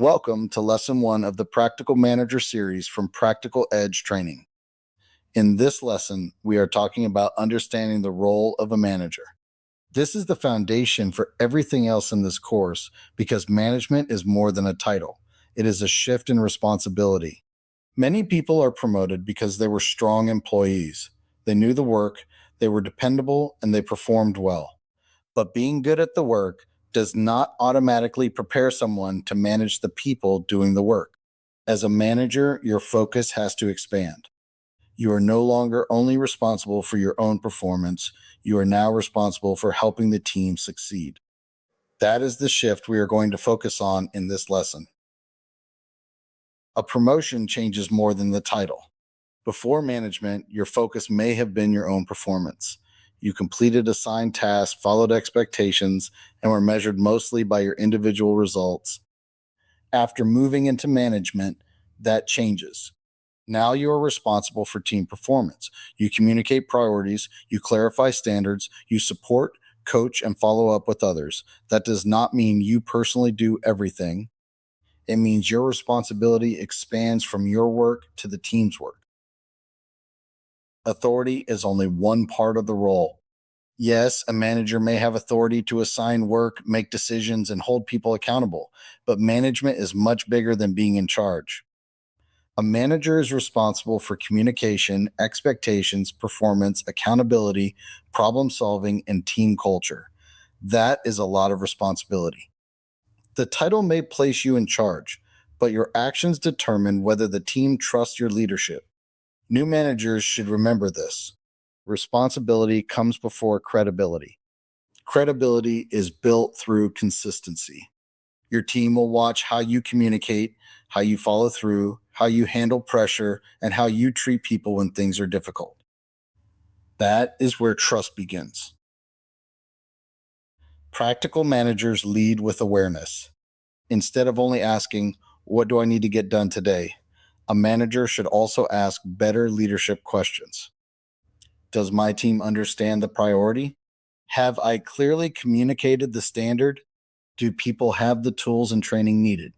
Welcome to Lesson 1 of the Practical Manager series from Practical Edge Training. In this lesson, we are talking about understanding the role of a manager. This is the foundation for everything else in this course because management is more than a title, it is a shift in responsibility. Many people are promoted because they were strong employees. They knew the work, they were dependable, and they performed well. But being good at the work does not automatically prepare someone to manage the people doing the work. As a manager, your focus has to expand. You are no longer only responsible for your own performance, you are now responsible for helping the team succeed. That is the shift we are going to focus on in this lesson. A promotion changes more than the title. Before management, your focus may have been your own performance. You completed assigned tasks, followed expectations, and were measured mostly by your individual results. After moving into management, that changes. Now you are responsible for team performance. You communicate priorities, you clarify standards, you support, coach, and follow up with others. That does not mean you personally do everything. It means your responsibility expands from your work to the team's work. Authority is only one part of the role. Yes, a manager may have authority to assign work, make decisions, and hold people accountable, but management is much bigger than being in charge. A manager is responsible for communication, expectations, performance, accountability, problem solving, and team culture. That is a lot of responsibility. The title may place you in charge, but your actions determine whether the team trusts your leadership. New managers should remember this. Responsibility comes before credibility. Credibility is built through consistency. Your team will watch how you communicate, how you follow through, how you handle pressure, and how you treat people when things are difficult. That is where trust begins. Practical managers lead with awareness. Instead of only asking, "What do I need to get done today?" a manager should also ask better leadership questions. Does my team understand the priority? Have I clearly communicated the standard? Do people have the tools and training needed?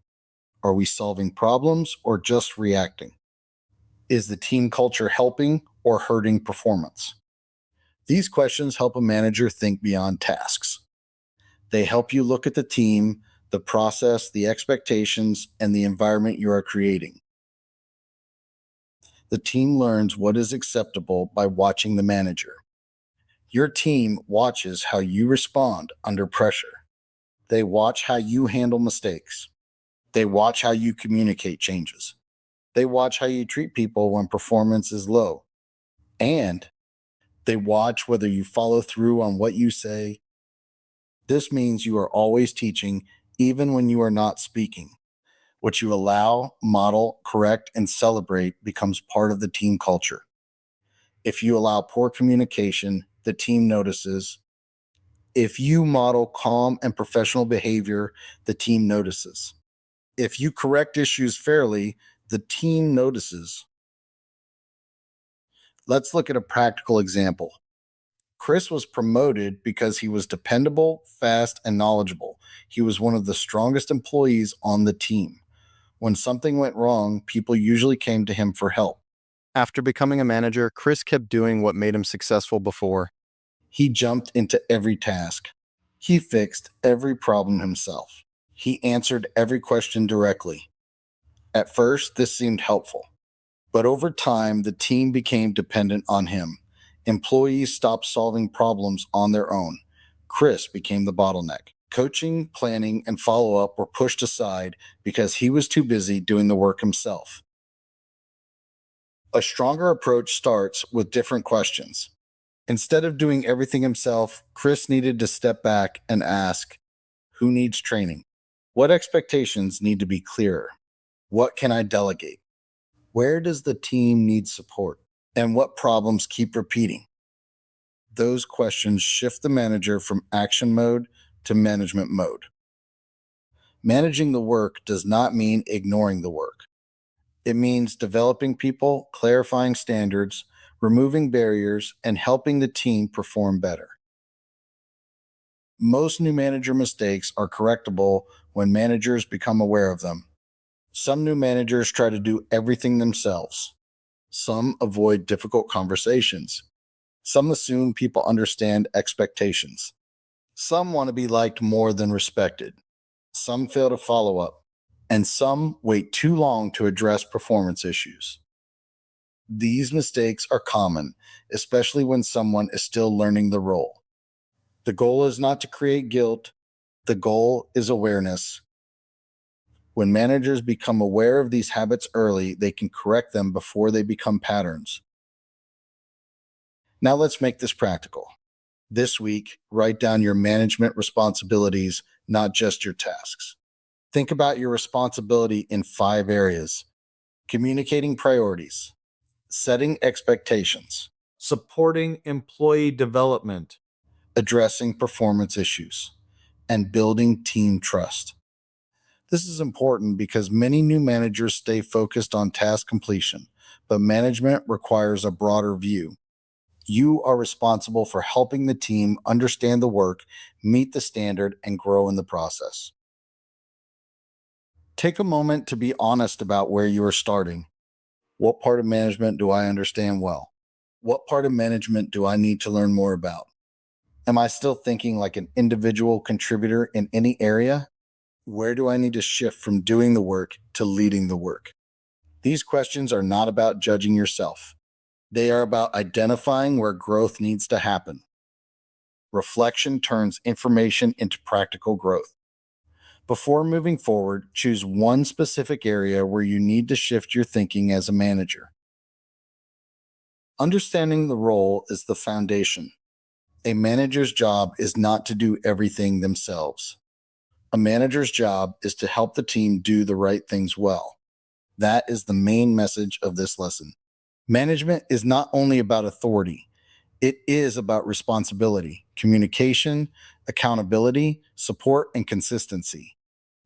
Are we solving problems or just reacting? Is the team culture helping or hurting performance? These questions help a manager think beyond tasks. They help you look at the team, the process, the expectations, and the environment you are creating. The team learns what is acceptable by watching the manager. Your team watches how you respond under pressure. They watch how you handle mistakes. They watch how you communicate changes. They watch how you treat people when performance is low. And they watch whether you follow through on what you say. This means you are always teaching, even when you are not speaking. What you allow, model, correct, and celebrate becomes part of the team culture. If you allow poor communication, the team notices. If you model calm and professional behavior, the team notices. If you correct issues fairly, the team notices. Let's look at a practical example. Chris was promoted because he was dependable, fast, and knowledgeable. He was one of the strongest employees on the team. When something went wrong, people usually came to him for help. After becoming a manager, Chris kept doing what made him successful before. He jumped into every task. He fixed every problem himself. He answered every question directly. At first, this seemed helpful, but over time, the team became dependent on him. Employees stopped solving problems on their own. Chris became the bottleneck. Coaching, planning, and follow up were pushed aside because he was too busy doing the work himself. A stronger approach starts with different questions. Instead of doing everything himself, Chris needed to step back and ask, who needs training? What expectations need to be clearer? What can I delegate? Where does the team need support? And what problems keep repeating? Those questions shift the manager from action mode to management mode. Managing the work does not mean ignoring the work. It means developing people, clarifying standards, removing barriers, and helping the team perform better. Most new manager mistakes are correctable when managers become aware of them. Some new managers try to do everything themselves. Some avoid difficult conversations. Some assume people understand expectations. Some want to be liked more than respected. Some fail to follow up. And some wait too long to address performance issues. These mistakes are common, especially when someone is still learning the role. The goal is not to create guilt, the goal is awareness. When managers become aware of these habits early, they can correct them before they become patterns. Now let's make this practical. This week, write down your management responsibilities, not just your tasks. Think about your responsibility in 5 areas: communicating priorities, setting expectations, supporting employee development, addressing performance issues, and building team trust. This is important because many new managers stay focused on task completion, but management requires a broader view. You are responsible for helping the team understand the work, meet the standard, and grow in the process. Take a moment to be honest about where you are starting. What part of management do I understand well? What part of management do I need to learn more about? Am I still thinking like an individual contributor in any area? Where do I need to shift from doing the work to leading the work? These questions are not about judging yourself. They are about identifying where growth needs to happen. Reflection turns information into practical growth. Before moving forward, choose one specific area where you need to shift your thinking as a manager. Understanding the role is the foundation. A manager's job is not to do everything themselves. A manager's job is to help the team do the right things well. That is the main message of this lesson. Management is not only about authority, it is about responsibility, communication, accountability, support, and consistency.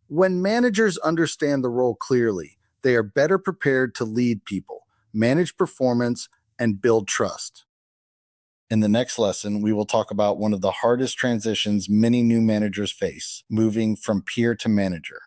When managers understand the role clearly, they are better prepared to lead people, manage performance, and build trust. In the next lesson, we will talk about one of the hardest transitions many new managers face, moving from peer to manager.